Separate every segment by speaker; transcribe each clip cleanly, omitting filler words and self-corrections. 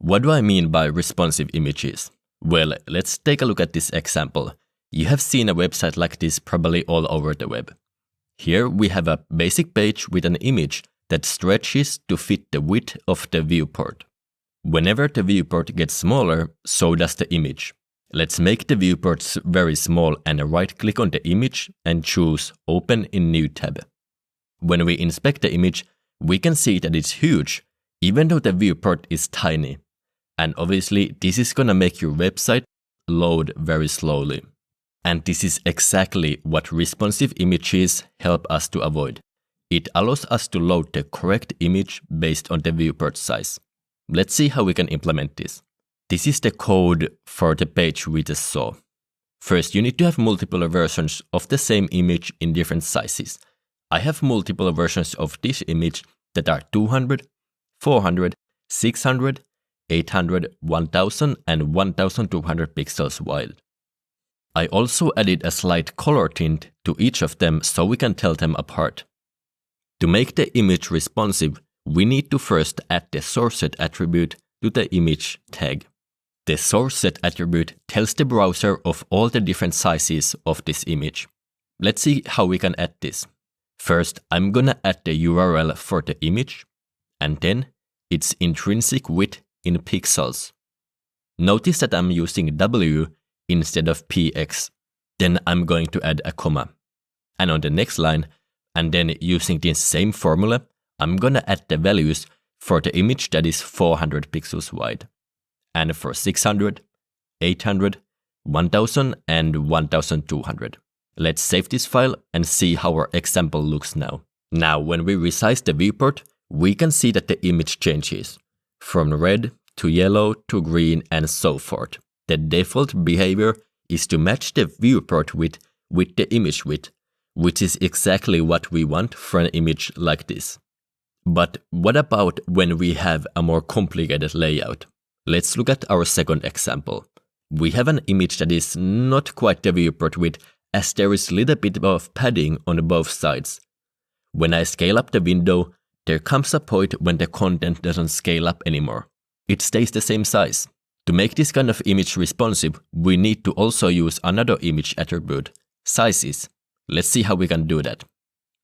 Speaker 1: What do I mean by responsive images? Well, let's take a look at this example. You have seen a website like this probably all over the web. Here we have a basic page with an image that stretches to fit the width of the viewport. Whenever the viewport gets smaller, so does the image. Let's make the viewports very small and right-click on the image and choose Open in New tab. When we inspect the image, we can see that it's huge, even though the viewport is tiny. And obviously, this is gonna make your website load very slowly. And this is exactly what responsive images help us to avoid. It allows us to load the correct image based on the viewport size. Let's see how we can implement this. This is the code for the page we just saw. First, you need to have multiple versions of the same image in different sizes. I have multiple versions of this image that are 200, 400, 600, 800, 1000 and 1200 pixels wide. I also added a slight color tint to each of them so we can tell them apart. To make the image responsive, we need to first add the srcset attribute to the image tag. The srcset attribute tells the browser of all the different sizes of this image. Let's see how we can add this. First, I'm gonna add the URL for the image, and then its intrinsic width in pixels. Notice that I'm using W instead of px. Then I'm going to add a comma. And on the next line, and then using the same formula, I'm gonna add the values for the image that is 400 pixels wide. And for 600, 800, 1000 and 1200. Let's save this file and see how our example looks now. Now, when we resize the viewport, we can see that the image changes from red to yellow to green and so forth. The default behavior is to match the viewport width with the image width, which is exactly what we want for an image like this. But what about when we have a more complicated layout? Let's look at our second example. We have an image that is not quite the viewport width, as there is a little bit of padding on both sides. When I scale up the window, there comes a point when the content doesn't scale up anymore. It stays the same size. To make this kind of image responsive, we need to also use another image attribute, sizes. Let's see how we can do that.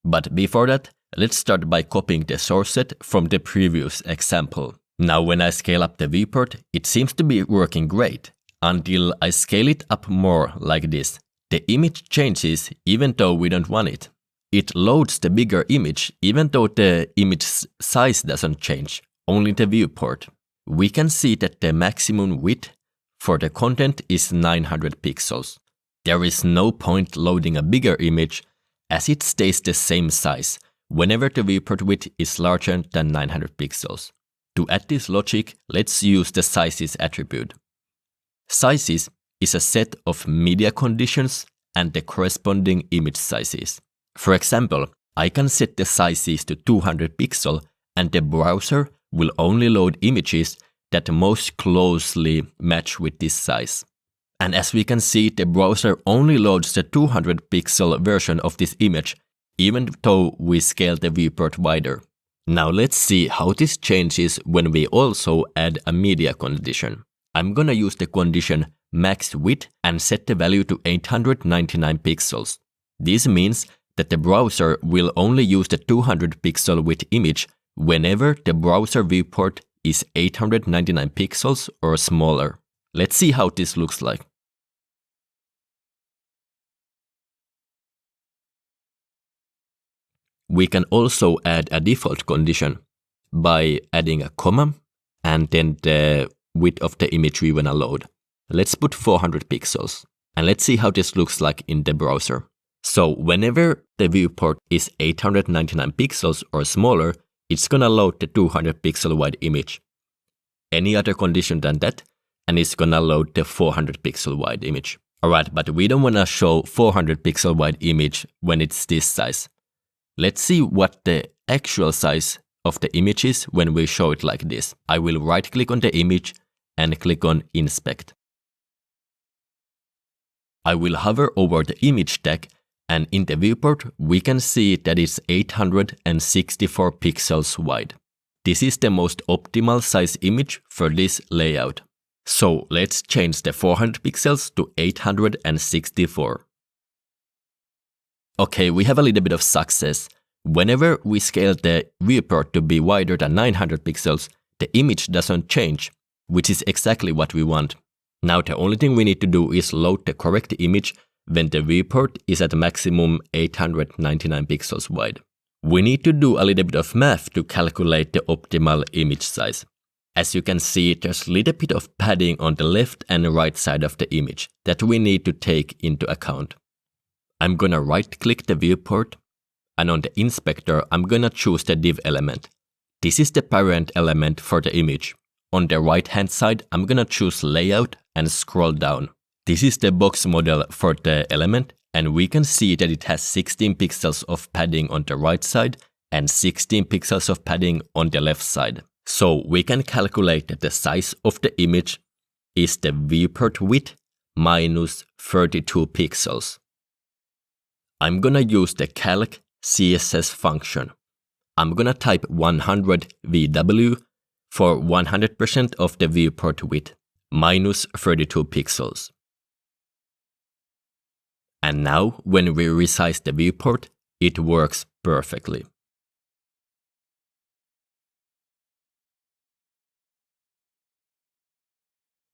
Speaker 1: But before that, let's start by copying the srcset from the previous example. Now when I scale up the viewport, it seems to be working great, until I scale it up more like this. The image changes even though we don't want it. It loads the bigger image even though the image size doesn't change, only the viewport. We can see that the maximum width for the content is 900 pixels. There is no point loading a bigger image as it stays the same size whenever the viewport width is larger than 900 pixels. To add this logic, let's use the sizes attribute. Sizes is a set of media conditions and the corresponding image sizes. For example, I can set the sizes to 200 pixels and the browser will only load images that most closely match with this size. And as we can see, the browser only loads the 200 pixel version of this image, even though we scale the viewport wider. Now let's see how this changes when we also add a media condition. I'm gonna use the condition max width and set the value to 899 pixels. This means that the browser will only use the 200 pixel width image whenever the browser viewport is 899 pixels or smaller. Let's see how this looks like. We can also add a default condition by adding a comma and then the width of the image we wanna load. Let's put 400 pixels and let's see how this looks like in the browser. So whenever the viewport is 899 pixels or smaller, it's gonna load the 200 pixel wide image. Any other condition than that, and it's gonna load the 400 pixel wide image. Alright, but we don't wanna show 400 pixel wide image when it's this size. Let's see what the actual size of the image is when we show it like this. I will right click on the image and click on Inspect. I will hover over the image tag and in the viewport we can see that it's 864 pixels wide. This is the most optimal size image for this layout. So let's change the 400 pixels to 864. Okay, we have a little bit of success. Whenever we scale the viewport to be wider than 900 pixels, the image doesn't change, which is exactly what we want. Now the only thing we need to do is load the correct image when the viewport is at maximum 899 pixels wide. We need to do a little bit of math to calculate the optimal image size. As you can see, there's a little bit of padding on the left and right side of the image that we need to take into account. I'm gonna right-click the viewport, and on the inspector, I'm gonna choose the div element. This is the parent element for the image. On the right-hand side, I'm gonna choose layout and scroll down. This is the box model for the element, and we can see that it has 16 pixels of padding on the right side and 16 pixels of padding on the left side. So we can calculate that the size of the image is the viewport width minus 32 pixels. I'm gonna use the calc CSS function. I'm gonna type 100 VW for 100% of the viewport width minus 32 pixels. And now, when we resize the viewport, it works perfectly.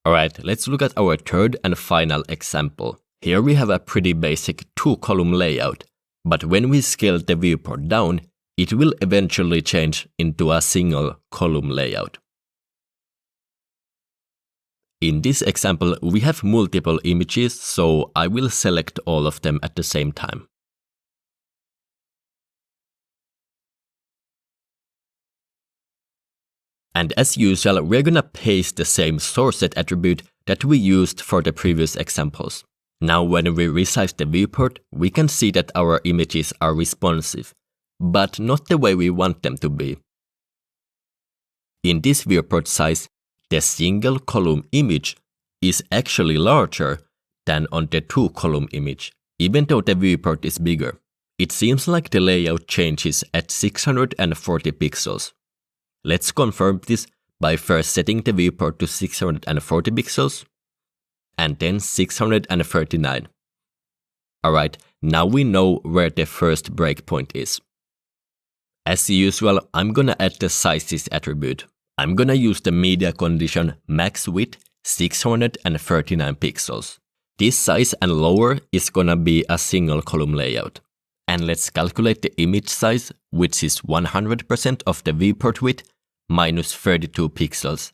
Speaker 1: Alright, let's look at our third and final example. Here we have a pretty basic 2-column layout, but when we scale the viewport down, it will eventually change into a single column layout. In this example, we have multiple images, so I will select all of them at the same time. And as usual, we're gonna paste the same srcset attribute that we used for the previous examples. Now when we resize the viewport, we can see that our images are responsive, but not the way we want them to be. In this viewport size, the single column image is actually larger than on the 2-column image, even though the viewport is bigger. It seems like the layout changes at 640 pixels. Let's confirm this by first setting the viewport to 640 pixels and then 639. Alright, now we know where the first breakpoint is. As usual, I'm gonna add the sizes attribute. I'm gonna use the media condition max width 639 pixels. This size and lower is gonna be a single column layout. And let's calculate the image size, which is 100% of the viewport width minus 32 pixels.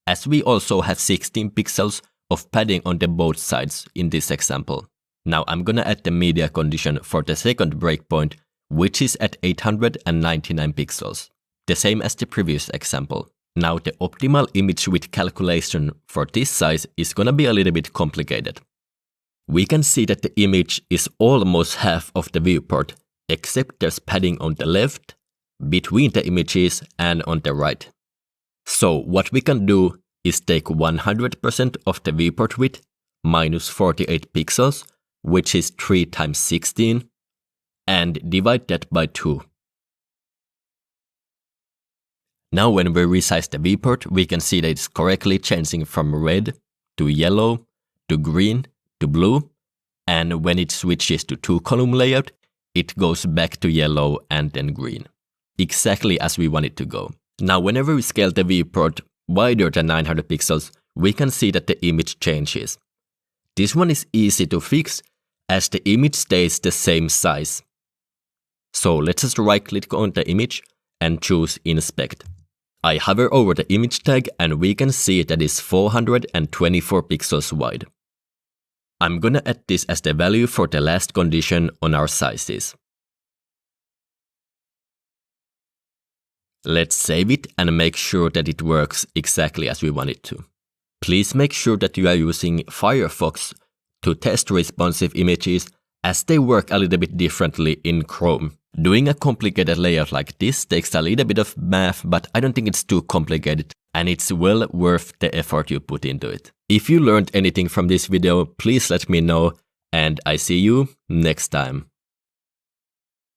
Speaker 1: As we also have 16 pixels of padding on the both sides in this example. Now I'm gonna add the media condition for the second breakpoint, which is at 899 pixels. The same as the previous example. Now the optimal image width calculation for this size is gonna be a little bit complicated. We can see that the image is almost half of the viewport, except there's padding on the left, between the images and on the right. So what we can do is take 100% of the viewport width minus 48 pixels, which is 3 times 16, and divide that by 2. Now when we resize the viewport, we can see that it's correctly changing from red to yellow to green to blue, and when it switches to 2-column layout, it goes back to yellow and then green. Exactly as we want it to go. Now whenever we scale the viewport wider than 900 pixels, we can see that the image changes. This one is easy to fix as the image stays the same size. So let's just right-click on the image and choose Inspect. I hover over the image tag and we can see that it's 424 pixels wide. I'm gonna add this as the value for the last condition on our sizes. Let's save it and make sure that it works exactly as we want it to. Please make sure that you are using Firefox to test responsive images, as they work a little bit differently in Chrome. Doing a complicated layout like this takes a little bit of math, but I don't think it's too complicated, and it's well worth the effort you put into it. If you learned anything from this video, please let me know, and I see you next time.